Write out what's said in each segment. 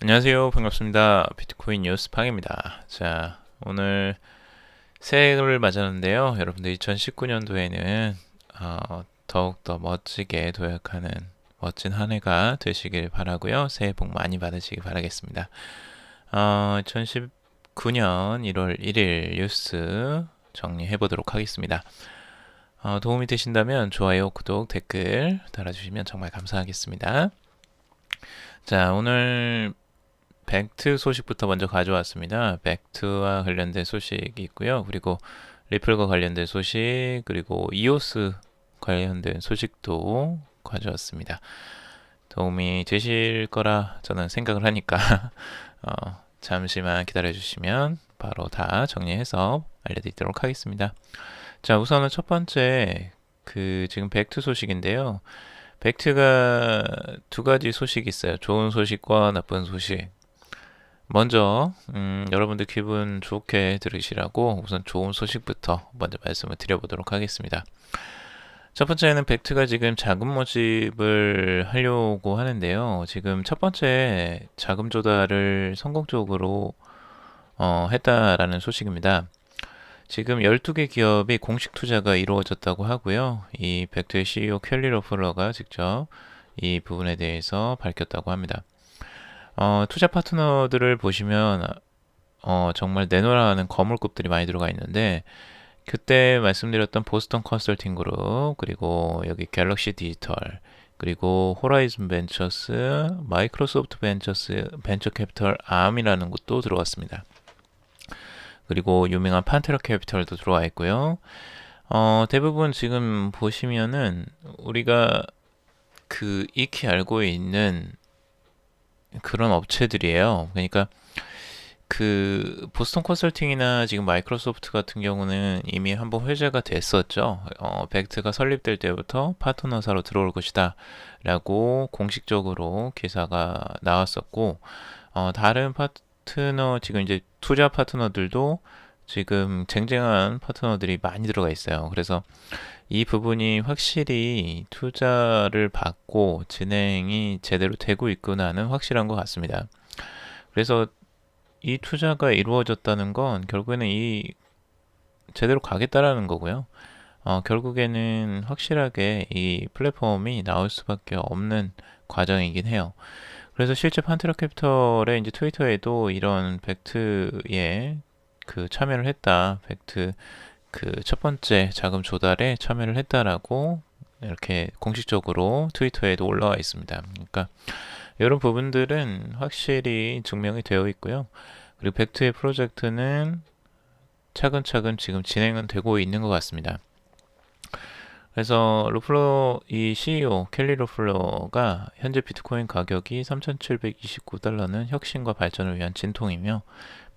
안녕하세요. 반갑습니다. 비트코인 뉴스 팡입니다. 자, 오늘 새해를 맞았는데요. 여러분들 2019년도에는 더욱더 멋지게 도약하는 멋진 한 해가 되시길 바라고요. 새해 복 많이 받으시길 바라겠습니다. 2019년 1월 1일 뉴스 정리해 보도록 하겠습니다. 도움이 되신다면 좋아요, 구독, 댓글 달아주시면 정말 감사하겠습니다. 자, 오늘 벡트 소식부터 먼저 가져왔습니다. 벡트와 관련된 소식이 있고요. 그리고 리플과 관련된 소식, 그리고 이오스 관련된 소식도 가져왔습니다. 도움이 되실 거라 저는 생각을 하니까 잠시만 기다려주시면 바로 다 정리해서 알려드리도록 하겠습니다. 자, 우선은 첫 번째 지금 벡트 소식인데요. 벡트가 두 가지 소식이 있어요. 좋은 소식과 나쁜 소식. 먼저 여러분들 기분 좋게 들으시라고 우선 좋은 소식부터 먼저 말씀을 드려보도록 하겠습니다. 첫 번째는 벡트가 지금 자금 모집을 하려고 하는데요. 지금 첫 번째 자금 조달을 성공적으로 했다라는 소식입니다. 지금 12개 기업이 공식 투자가 이루어졌다고 하고요. 이 벡트의 CEO 켈리 로플러가 직접 이 부분에 대해서 밝혔다고 합니다. 투자 파트너들을 보시면 정말 내놓으라 하는 거물급들이 많이 들어가 있는데 그때 말씀드렸던 보스턴 컨설팅 그룹, 그리고 여기 갤럭시 디지털, 그리고 호라이즌 벤처스, 마이크로소프트 벤처 캐피털 암이라는 곳도 들어왔습니다. 그리고 유명한 판테라 캐피털도 들어와 있고요. 대부분 지금 보시면은 우리가 익히 알고 있는 그런 업체들이에요. 그러니까 보스턴 컨설팅이나 지금 마이크로소프트 같은 경우는 이미 한번 회자가 됐었죠. 벡트가 설립될 때부터 파트너사로 들어올 것이다 라고 공식적으로 기사가 나왔었고, 다른 파트너, 지금 이제 투자 파트너들도 지금 쟁쟁한 파트너들이 많이 들어가 있어요. 그래서 이 부분이 확실히 투자를 받고 진행이 제대로 되고 있구나는 확실한 것 같습니다. 그래서 이 투자가 이루어졌다는 건 결국에는 제대로 가겠다라는 거고요. 결국에는 확실하게 이 플랫폼이 나올 수밖에 없는 과정이긴 해요. 그래서 실제 판테라 캐피털의 이제 트위터에도 이런 벡트에 참여를 했다. 벡트 첫 번째 자금 조달에 참여를 했다라고 이렇게 공식적으로 트위터에도 올라와 있습니다. 그러니까 이런 부분들은 확실히 증명이 되어 있고요. 그리고 벡트의 프로젝트는 차근차근 지금 진행은 되고 있는 것 같습니다. 그래서 이 CEO 켈리 로플러가 현재 비트코인 가격이 3,729달러는 혁신과 발전을 위한 진통이며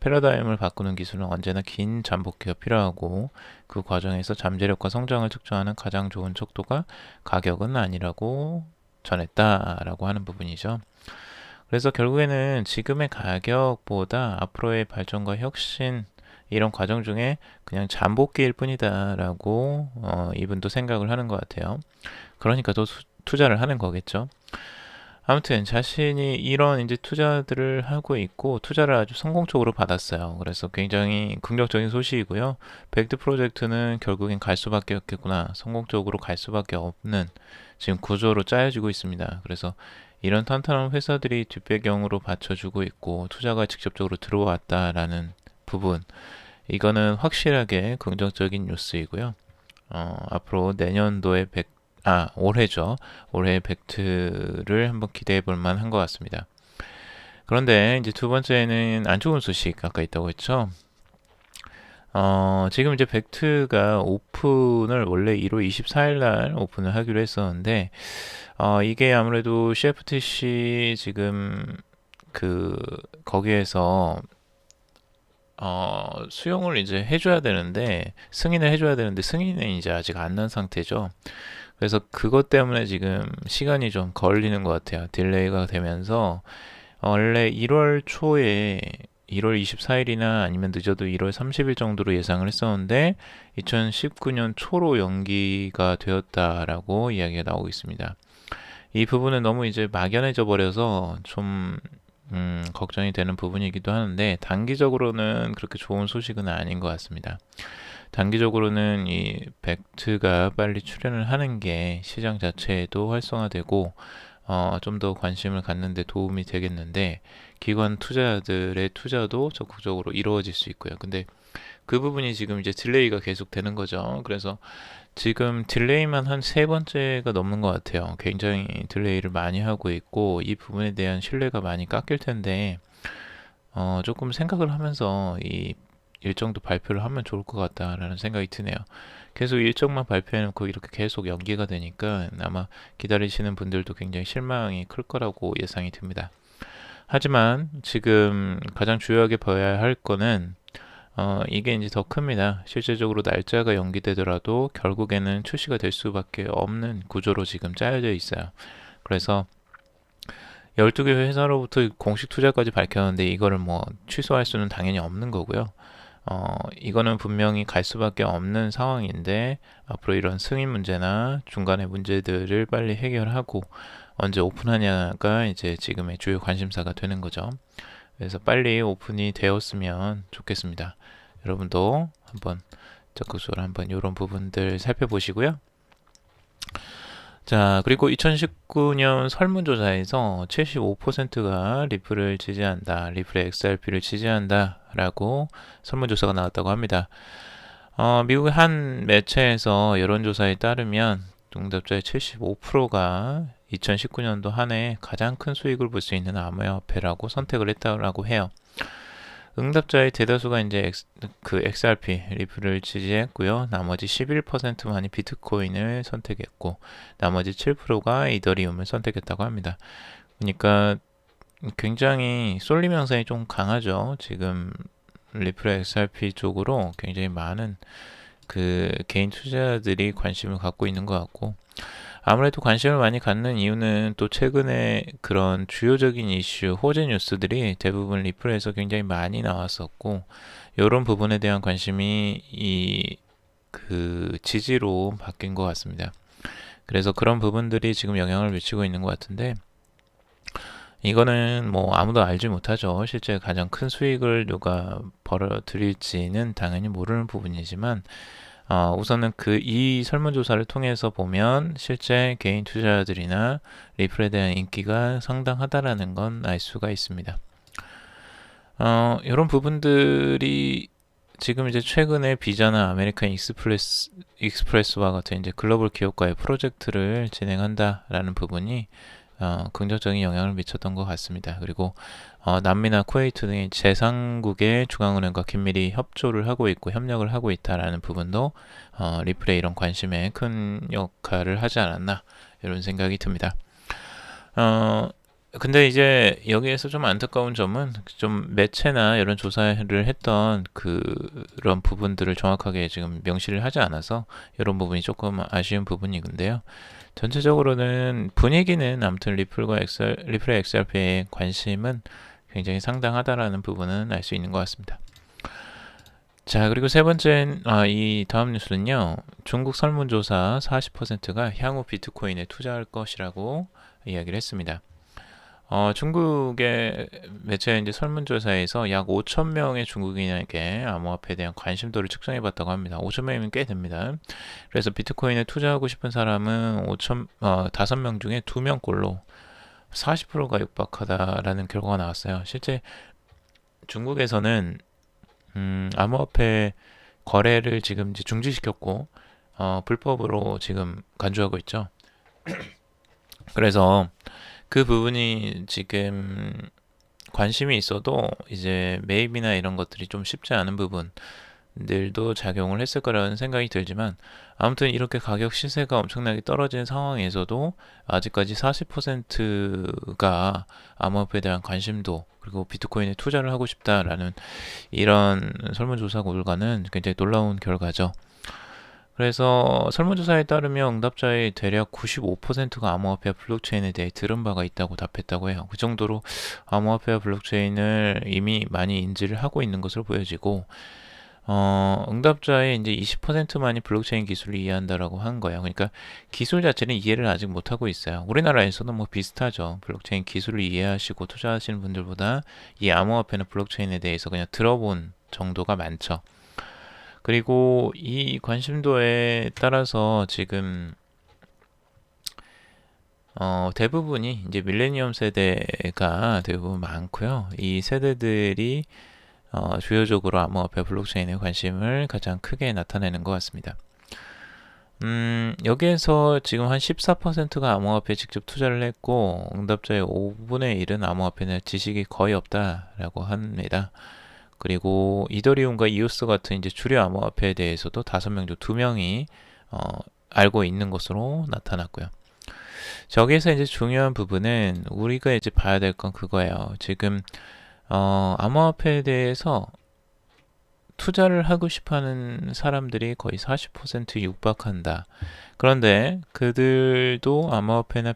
패러다임을 바꾸는 기술은 언제나 긴 잠복기가 필요하고 그 과정에서 잠재력과 성장을 측정하는 가장 좋은 척도가 가격은 아니라고 전했다라고 하는 부분이죠. 그래서 결국에는 지금의 가격보다 앞으로의 발전과 혁신 이런 과정 중에 그냥 잠복기일 뿐이다라고 이분도 생각을 하는 것 같아요. 그러니까 또 투자를 하는 거겠죠. 아무튼 자신이 이런 이제 투자들을 하고 있고 투자를 아주 성공적으로 받았어요. 그래서 굉장히 긍정적인 소식이고요. 벡트 프로젝트는 결국엔 갈 수밖에 없겠구나. 성공적으로 갈 수밖에 없는 지금 구조로 짜여지고 있습니다. 그래서 이런 탄탄한 회사들이 뒷배경으로 받쳐주고 있고 투자가 직접적으로 들어왔다라는 부분, 이거는 확실하게 긍정적인 뉴스이고요. 앞으로 내년도에 올해죠. 올해 벡트를 한번 기대해 볼 만한 것 같습니다. 그런데 이제 두 번째는 안 좋은 소식 아까 있다고 했죠. 지금 이제 벡트가 오픈을 원래 1월 24일 날 오픈을 하기로 했었는데, 이게 아무래도 CFTC 지금 거기에서 수용을 이제 해줘야 되는데, 승인을 해줘야 되는데, 승인은 이제 아직 안 난 상태죠. 그래서 그것 때문에 지금 시간이 좀 걸리는 것 같아요. 딜레이가 되면서, 원래 1월 초에 1월 24일이나 아니면 늦어도 1월 30일 정도로 예상을 했었는데, 2019년 초로 연기가 되었다라고 이야기가 나오고 있습니다. 이 부분은 너무 이제 막연해져 버려서 좀 걱정이 되는 부분이기도 하는데 단기적으로는 그렇게 좋은 소식은 아닌 것 같습니다. 단기적으로는 이 벡트가 빨리 출현을 하는 게 시장 자체에도 활성화되고 좀 더 관심을 갖는 데 도움이 되겠는데 기관 투자들의 투자도 적극적으로 이루어질 수 있고요. 근데 그 부분이 지금 이제 딜레이가 계속 되는 거죠. 그래서 지금 딜레이만 한 세 번째가 넘는 것 같아요. 굉장히 딜레이를 많이 하고 있고 이 부분에 대한 신뢰가 많이 깎일 텐데 조금 생각을 하면서 이 일정도 발표를 하면 좋을 것 같다라는 생각이 드네요. 계속 일정만 발표해놓고 이렇게 계속 연기가 되니까 아마 기다리시는 분들도 굉장히 실망이 클 거라고 예상이 듭니다. 하지만 지금 가장 주요하게 봐야 할 거는 이게 이제 더 큽니다. 실제적으로 날짜가 연기되더라도 결국에는 출시가 될 수밖에 없는 구조로 지금 짜여져 있어요. 그래서 12개 회사로부터 공식 투자까지 밝혔는데 이거를 뭐 취소할 수는 당연히 없는 거고요. 이거는 분명히 갈 수밖에 없는 상황인데 앞으로 이런 승인 문제나 중간의 문제들을 빨리 해결하고 언제 오픈하냐가 이제 지금의 주요 관심사가 되는 거죠. 그래서 빨리 오픈이 되었으면 좋겠습니다. 여러분도 한번 적극적으로 한번 이런 부분들 살펴보시고요. 자, 그리고 2019년 설문조사에서 75%가 리플을 지지한다, 리플의 XRP를 지지한다 라고 설문조사가 나왔다고 합니다. 미국의 한 매체에서 여론조사에 따르면 응답자의 75%가 2019년도 한 해 가장 큰 수익을 볼 수 있는 암호화폐라고 선택을 했다고 해요. 응답자의 대다수가 이제 XRP 리플을 지지했고요. 나머지 11%만이 비트코인을 선택했고 나머지 7%가 이더리움을 선택했다고 합니다. 그러니까 굉장히 쏠림 현상이 좀 강하죠. 지금 리플의 XRP 쪽으로 굉장히 많은 그 개인 투자자들이 관심을 갖고 있는 것 같고 아무래도 관심을 많이 갖는 이유는 또 최근에 그런 주요적인 이슈, 호재 뉴스들이 대부분 리플에서 굉장히 많이 나왔었고 이런 부분에 대한 관심이 그 지지로 바뀐 것 같습니다. 그래서 그런 부분들이 지금 영향을 미치고 있는 것 같은데 이거는 뭐 아무도 알지 못하죠. 실제 가장 큰 수익을 누가 벌어들일지는 당연히 모르는 부분이지만 우선은 이 설문조사를 통해서 보면 실제 개인 투자자들이나 리플에 대한 인기가 상당하다라는 건 알 수가 있습니다. 이런 부분들이 지금 이제 최근에 비자나 아메리칸 익스프레스와 같은 이제 글로벌 기업과의 프로젝트를 진행한다라는 부분이 긍정적인 영향을 미쳤던 것 같습니다. 그리고 남미나 쿠웨이트 등의 제3국의 중앙은행과 긴밀히 협조를 하고 있고 협력을 하고 있다라는 부분도 리플의 이런 관심에 큰 역할을 하지 않았나 이런 생각이 듭니다. 근데 이제 여기에서 좀 안타까운 점은 좀 매체나 이런 조사를 했던 그런 부분들을 정확하게 지금 명시를 하지 않아서 이런 부분이 조금 아쉬운 부분이근데요. 전체적으로는 분위기는 아무튼 리플의 XRP의 관심은 굉장히 상당하다라는 부분은 알 수 있는 것 같습니다. 자, 그리고 세 번째, 이 다음 뉴스는요. 중국 설문조사 40%가 향후 비트코인에 투자할 것이라고 이야기를 했습니다. 중국의 매체 이제 설문조사에서 약 5천 명의 중국인에게 암호화폐에 대한 관심도를 측정해봤다고 합니다. 5천 명이면 꽤 됩니다. 그래서 비트코인에 투자하고 싶은 사람은 5명 중에 2명꼴로 40%가 육박하다라는 결과가 나왔어요. 실제 중국에서는 암호화폐 거래를 지금 이제 중지시켰고 불법으로 지금 간주하고 있죠. 그래서 그 부분이 지금 관심이 있어도 이제 매입이나 이런 것들이 좀 쉽지 않은 부분들도 작용을 했을 거라는 생각이 들지만 아무튼 이렇게 가격 시세가 엄청나게 떨어진 상황에서도 아직까지 40%가 암호화폐에 대한 관심도 그리고 비트코인에 투자를 하고 싶다라는 이런 설문조사 결과는 굉장히 놀라운 결과죠. 그래서 설문조사에 따르면 응답자의 대략 95%가 암호화폐와 블록체인에 대해 들은 바가 있다고 답했다고 해요. 그 정도로 암호화폐와 블록체인을 이미 많이 인지를 하고 있는 것으로 보여지고 응답자의 이제 20%만이 블록체인 기술을 이해한다라고 한 거예요. 그러니까 기술 자체는 이해를 아직 못하고 있어요. 우리나라에서도 뭐 비슷하죠. 블록체인 기술을 이해하시고 투자하시는 분들보다 이 암호화폐나 블록체인에 대해서 그냥 들어본 정도가 많죠. 그리고 이 관심도에 따라서 지금 대부분이 이제 밀레니엄 세대가 대부분 많고요. 이 세대들이 주요적으로 암호화폐 블록체인에 관심을 가장 크게 나타내는 것 같습니다. 여기에서 지금 한 14%가 암호화폐에 직접 투자를 했고, 응답자의 5분의 1은 암호화폐는 지식이 거의 없다라고 합니다. 그리고 이더리움과 이오스 같은 이제 주류 암호화폐에 대해서도 5명 중 2명이 알고 있는 것으로 나타났고요. 저기에서 이제 중요한 부분은 우리가 이제 봐야 될 건 그거예요. 지금 암호화폐에 대해서 투자를 하고 싶어하는 사람들이 거의 40% 육박한다. 그런데 그들도 암호화폐나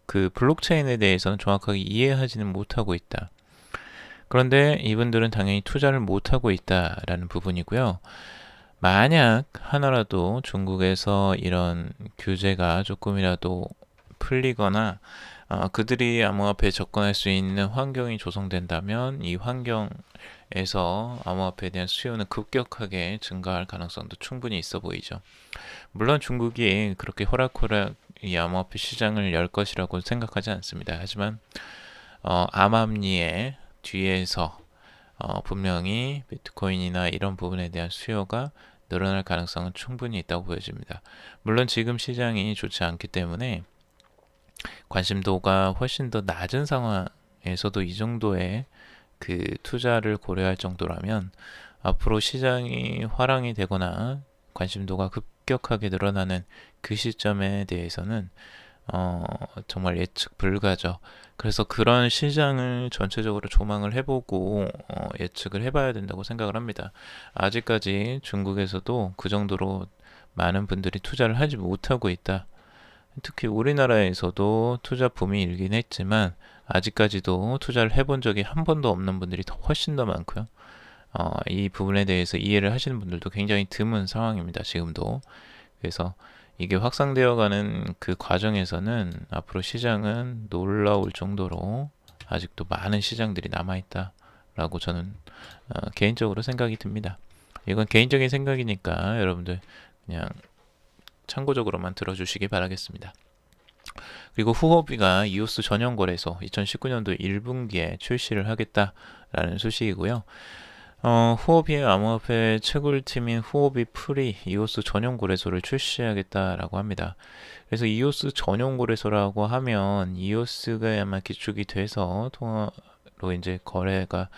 그 블록체인에 대해서는 정확하게 이해하지는 못하고 있다. 그런데 이분들은 당연히 투자를 못하고 있다라는 부분이고요. 만약 하나라도 중국에서 이런 규제가 조금이라도 풀리거나 그들이 암호화폐에 접근할 수 있는 환경이 조성된다면 이 환경에서 암호화폐에 대한 수요는 급격하게 증가할 가능성도 충분히 있어 보이죠. 물론 중국이 그렇게 호락호락 이 암호화폐 시장을 열 것이라고 생각하지 않습니다. 하지만 암암리의 뒤에서 분명히 비트코인이나 이런 부분에 대한 수요가 늘어날 가능성은 충분히 있다고 보여집니다. 물론 지금 시장이 좋지 않기 때문에 관심도가 훨씬 더 낮은 상황에서도 이 정도의 그 투자를 고려할 정도라면 앞으로 시장이 화랑이 되거나 관심도가 급격하게 늘어나는 그 시점에 대해서는 정말 예측 불가죠. 그래서 그런 시장을 전체적으로 조망을 해보고 예측을 해봐야 된다고 생각을 합니다. 아직까지 중국에서도 그 정도로 많은 분들이 투자를 하지 못하고 있다. 특히 우리나라에서도 투자 붐이 일긴 했지만 아직까지도 투자를 해본 적이 한 번도 없는 분들이 훨씬 더 많고요. 이 부분에 대해서 이해를 하시는 분들도 굉장히 드문 상황입니다. 지금도. 그래서 이게 확산되어가는 그 과정에서는 앞으로 시장은 놀라울 정도로 아직도 많은 시장들이 남아있다라고 저는 개인적으로 생각이 듭니다. 이건 개인적인 생각이니까 여러분들 그냥 참고적으로만 들어주시기 바라겠습니다. 그리고 후오비가 이오스 전용 거래소 2019년도 1분기에 출시를 하겠다라는 소식이고요. 후오비의 암호화폐 채굴팀인 후오비 풀이 이오스 전용 거래소를 출시하겠다라고 합니다. 그래서 이오스 전용 거래소라고 하면 이오스가 아마 기축이 돼서 통화로 이제 거래가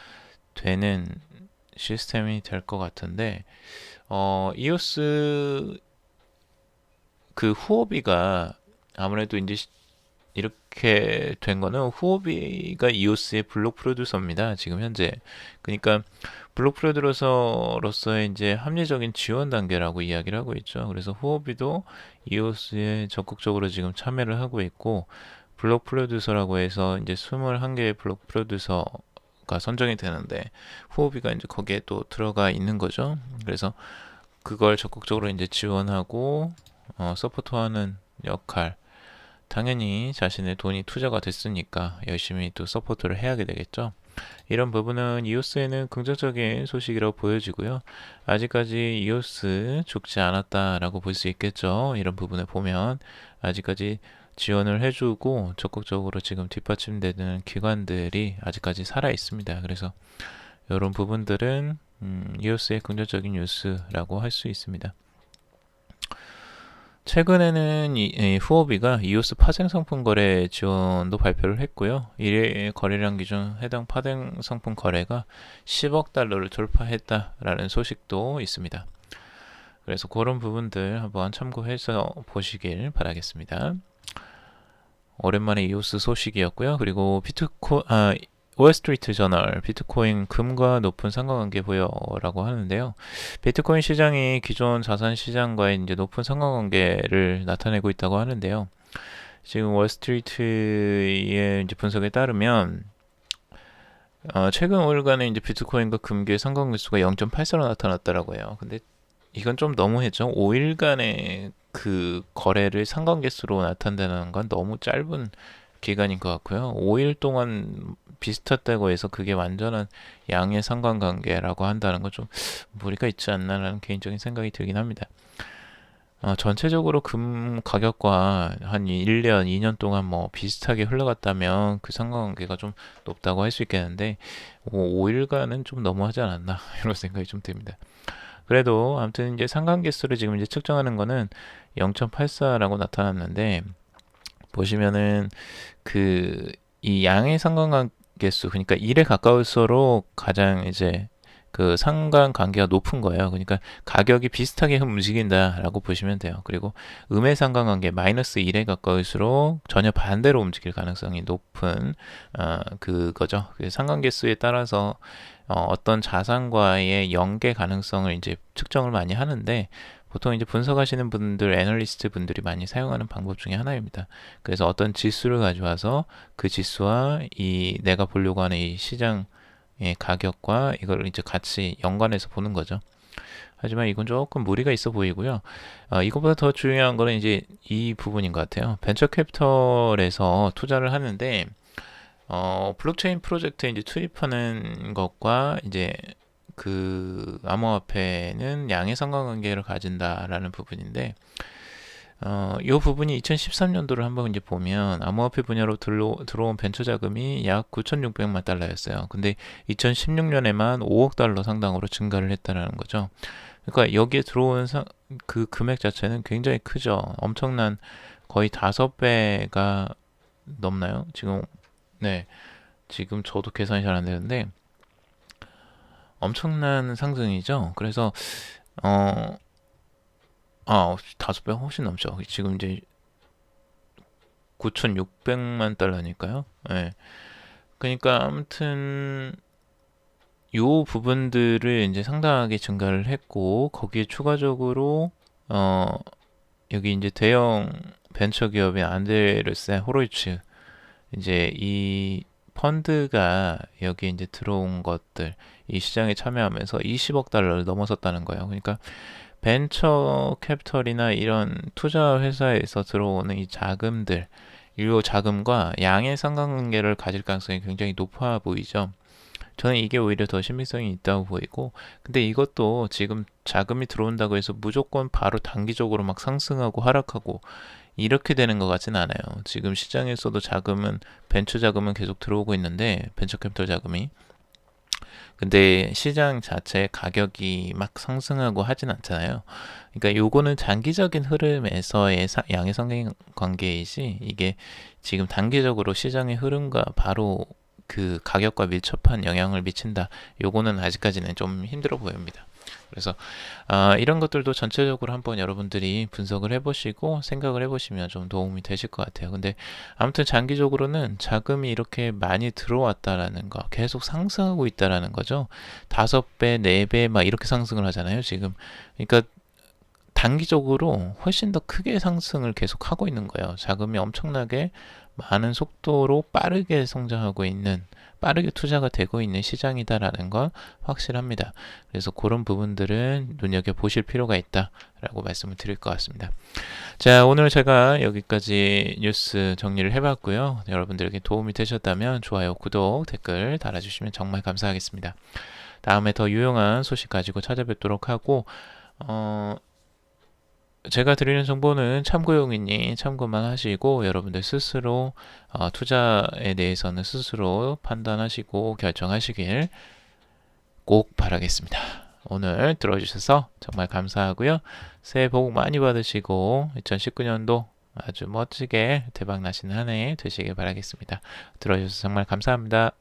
되는 시스템이 될 것 같은데, 이오스 그 후오비가 아무래도 이제 이렇게 된 거는 후오비가 이오스의 블록 프로듀서입니다. 지금 현재. 그러니까 블록 프로듀서로서의 이제 합리적인 지원 단계라고 이야기를 하고 있죠. 그래서 후오비도 이오스에 적극적으로 지금 참여를 하고 있고 블록 프로듀서라고 해서 이제 21개의 블록 프로듀서가 선정이 되는데 후오비가 이제 거기에 또 들어가 있는 거죠. 그래서 그걸 적극적으로 이제 지원하고 서포트하는 역할. 당연히 자신의 돈이 투자가 됐으니까 열심히 또 서포트를 해야 되겠죠. 이런 부분은 이오스에는 긍정적인 소식이라고 보여지고요. 아직까지 이오스 죽지 않았다라고 볼 수 있겠죠. 이런 부분을 보면 아직까지 지원을 해주고 적극적으로 지금 뒷받침되는 기관들이 아직까지 살아 있습니다. 그래서 이런 부분들은 이오스의 긍정적인 뉴스라고 할 수 있습니다. 최근에는 이 후오비가 이오스 파생 상품 거래 지원도 발표를 했고요. 1일 거래량 기준 해당 파생 상품 거래가 10억 달러를 돌파했다라는 소식도 있습니다. 그래서 그런 부분들 한번 참고해서 보시길 바라겠습니다. 오랜만에 이오스 소식이었고요. 그리고 월스트리트 저널 비트코인 금과 높은 상관관계 보여라고 하는데요. 비트코인 시장이 기존 자산 시장과의 이제 높은 상관관계를 나타내고 있다고 하는데요. 지금 월스트리트의 이제 분석에 따르면 최근 5일간에 이제 비트코인과 금괴의 상관계수가 0.84로 나타났더라고요. 근데 이건 좀 너무했죠. 5일간의 그 거래를 상관계수로 나타낸다는 건 너무 짧은 기간인 것 같고요. 5일 동안 비슷했다고 해서 그게 완전한 양의 상관관계라고 한다는 건 좀 무리가 있지 않나라는 개인적인 생각이 들긴 합니다. 전체적으로 금 가격과 한 1년, 2년 동안 뭐 비슷하게 흘러갔다면 그 상관관계가 좀 높다고 할 수 있겠는데 5일간은 좀 너무하지 않았나 이런 생각이 좀 듭니다. 그래도 아무튼 이제 상관계수를 지금 이제 측정하는 거는 0.84라고 나타났는데 보시면은 그 이 양의 상관관계수 그러니까 1에 가까울수록 가장 이제 그 상관관계가 높은 거예요. 그러니까 가격이 비슷하게 움직인다라고 보시면 돼요. 그리고 음의 상관관계 마이너스 1에 가까울수록 전혀 반대로 움직일 가능성이 높은 그거죠. 그 상관계수에 따라서 어떤 자산과의 연계 가능성을 이제 측정을 많이 하는데 보통 이제 분석하시는 분들, 애널리스트 분들이 많이 사용하는 방법 중에 하나입니다. 그래서 어떤 지수를 가져와서 그 지수와 이 내가 보려고 하는 이 시장의 가격과 이걸 이제 같이 연관해서 보는 거죠. 하지만 이건 조금 무리가 있어 보이고요. 이것보다 더 중요한 거는 이제 이 부분인 것 같아요. 벤처 캐피털에서 투자를 하는데 블록체인 프로젝트에 이제 투입하는 것과 이제 그 암호화폐는 양의 상관관계를 가진다라는 부분인데 이 부분이 2013년도를 한번 이제 보면 암호화폐 분야로 들어온 벤처 자금이 약 9,600만 달러였어요. 근데 2016년에만 5억 달러 상당으로 증가를 했다라는 거죠. 그러니까 여기에 들어온 그 금액 자체는 굉장히 크죠. 엄청난 거의 5배가 넘나요? 지금 네, 지금 저도 계산이 잘 안 되는데 엄청난 상승이죠. 그래서 어, 5배 훨씬 넘죠. 지금 이제 9,600만 달러니까요. 네. 그러니까 아무튼 요 부분들을 이제 상당하게 증가를 했고 거기에 추가적으로 어, 여기 이제 대형 벤처 기업인 안데르센 호로이츠 이제 이 펀드가 여기 이제 들어온 것들 이 시장에 참여하면서 20억 달러를 넘어섰다는 거예요. 그러니까 벤처 캐피털이나 이런 투자 회사에서 들어오는 이 자금들, 이 자금과 양의 상관관계를 가질 가능성이 굉장히 높아 보이죠. 저는 이게 오히려 더 신빙성이 있다고 보이고, 근데 이것도 지금 자금이 들어온다고 해서 무조건 바로 단기적으로 막 상승하고 하락하고 이렇게 되는 것 같진 않아요. 지금 시장에서도 자금은, 벤처 자금은 계속 들어오고 있는데, 벤처 캐피털 자금이. 근데 시장 자체 가격이 막 상승하고 하진 않잖아요. 그러니까 요거는 장기적인 흐름에서의 양의 상관관계이지 이게 지금 단기적으로 시장의 흐름과 바로 그 가격과 밀접한 영향을 미친다. 요거는 아직까지는 좀 힘들어 보입니다. 그래서 이런 것들도 전체적으로 한번 여러분들이 분석을 해보시고 생각을 해보시면 좀 도움이 되실 것 같아요. 근데 아무튼 장기적으로는 자금이 이렇게 많이 들어왔다라는 거, 계속 상승하고 있다라는 거죠. 5배, 4배 막 이렇게 상승을 하잖아요, 지금. 그러니까 단기적으로 훨씬 더 크게 상승을 계속 하고 있는 거예요. 자금이 엄청나게 많은 속도로 빠르게 성장하고 있는, 빠르게 투자가 되고 있는 시장이다라는 건 확실합니다. 그래서 그런 부분들은 눈여겨보실 필요가 있다라고 말씀을 드릴 것 같습니다. 자, 오늘 제가 여기까지 뉴스 정리를 해봤고요. 여러분들에게 도움이 되셨다면 좋아요, 구독, 댓글 달아주시면 정말 감사하겠습니다. 다음에 더 유용한 소식 가지고 찾아뵙도록 하고, 제가 드리는 정보는 참고용이니 참고만 하시고 여러분들 스스로 투자에 대해서는 스스로 판단하시고 결정하시길 꼭 바라겠습니다. 오늘 들어주셔서 정말 감사하고요. 새해 복 많이 받으시고 2019년도 아주 멋지게 대박 나시는 한 해 되시길 바라겠습니다. 들어주셔서 정말 감사합니다.